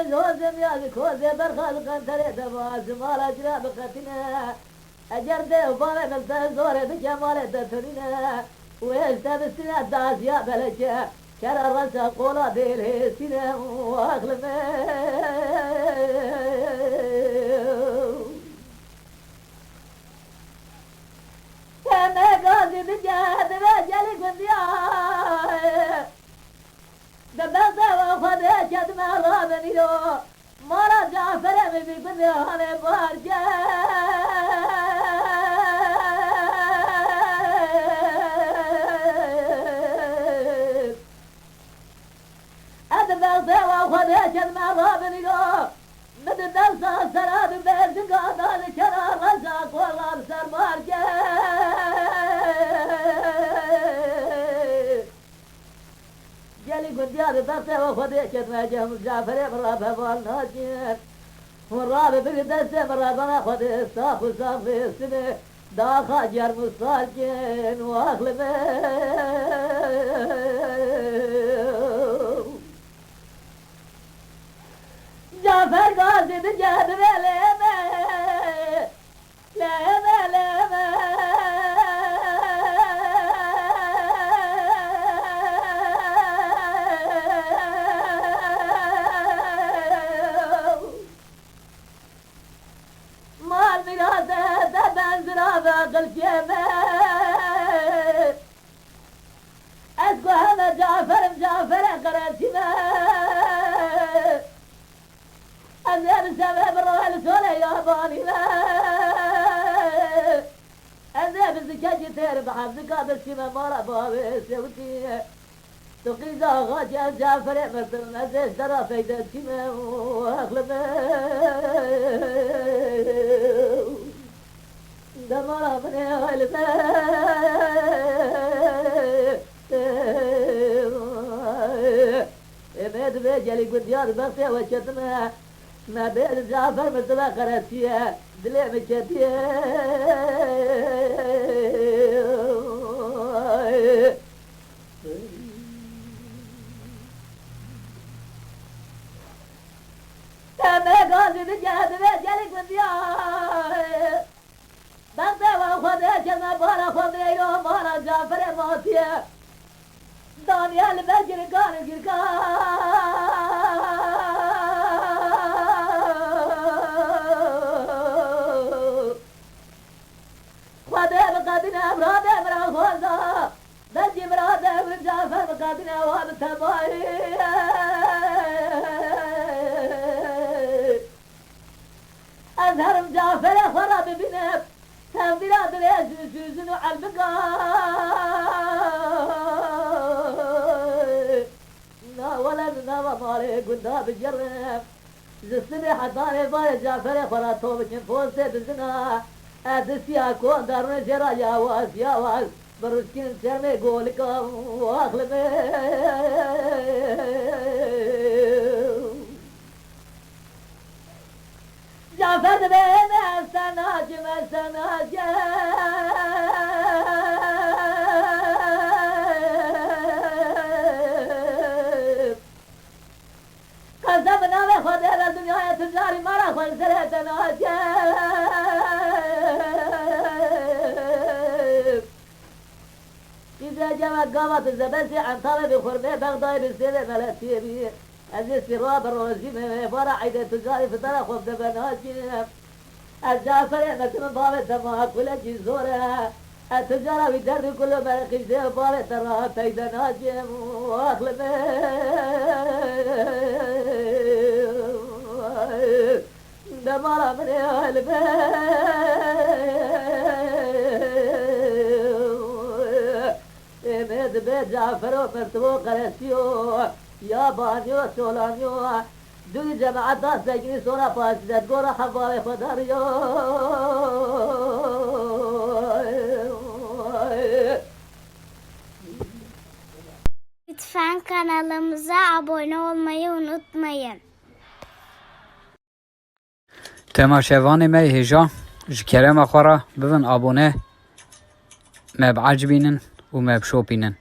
بزوزم يا ذكوزي برخال قنتري دواز مال أجرى بقتنا أجرد وبالي ملتا زوري بجمالي دتنينا ويستبسنا الداس يا بلجة كرا رسا قولا ديلي سنة واخلمه كما قاضي بجاد بجالي قنديا دبلتا وخذ شد ما رابني لو مرا جعفر بي قنديا هاني بارجا دبلتا وخذ شد ما رابني لو مدبلتا سراد بيزن قاضي كرا رزا قولا بسر بارجا جالي قد ياري بغتة وخديشت ما جهم جعفر برابها والناجين والرابع بقدسة برابنا خدي صاف وصاف في السنة داخا جار مصالجين واخلمه جعفر قاصد جاد بليمه ليمه ليمه مال ميراثه دبن زرافه قلشيمه اسكو هذا جعفر قراتيمه أزيد سبب الروح سولي يا باني لا أزيد الزكاة تير بحب زكاة السيمة مارا بابي سوتي تقيزا غاجة جعفر مرتب أزيد سرا فايدة السيمة وأخلمه دمارا مني غلبه إمد بيجالي قديار بغتي وشتمه ما بين جعفر مثل قراتيه دلي مشتيه كما قاضي بجهد بجالي قديار بغتي وخذيش ما بارا خذي يوم بارا جعفر موتيه دانيال بجر كان خذي بقدنا برادة برا خوزا بجي برادة برجافر بقدنا وابتباي أزهر جعفر خراب بنب تنبيرات ليش سوزنو عالبقا ولد نظر مالي قلنا بالجرم زستني حطاني باي جعفر خراتو بكن فوسي بزنا ادسيا كون دارنا جرا يا واس بروسكين سرمي قولك واخلمي جعفر بين السناجم قسمنا بخدر الدنيا تجاري مرة خلصرت ناجم إذا جمعت قامت الزبسي عن طلب خرمي بغضاي بالسيرة ملتي بيه عزيز في راب الروزي فرع عيدة تجاري في طرف وفد بناجم الجعفر مثل باب الدماغ كل جزورة التجارة بيدرب كل ما يخشى باب ترى فايدة ناجم واخلمه دمارة من قلبه امد بيت جعفر ومرتبو قرسيو يا بانيو سولانيو دوی جماعت دست بگیری سونا پاسیدت گورا حوال خداریو Lütfen kanalımıza abone olmayı unutmayın. تماشاوان ما هجا جكرم أخرى ببن أبونه ما بعجبينن وما بشوبينن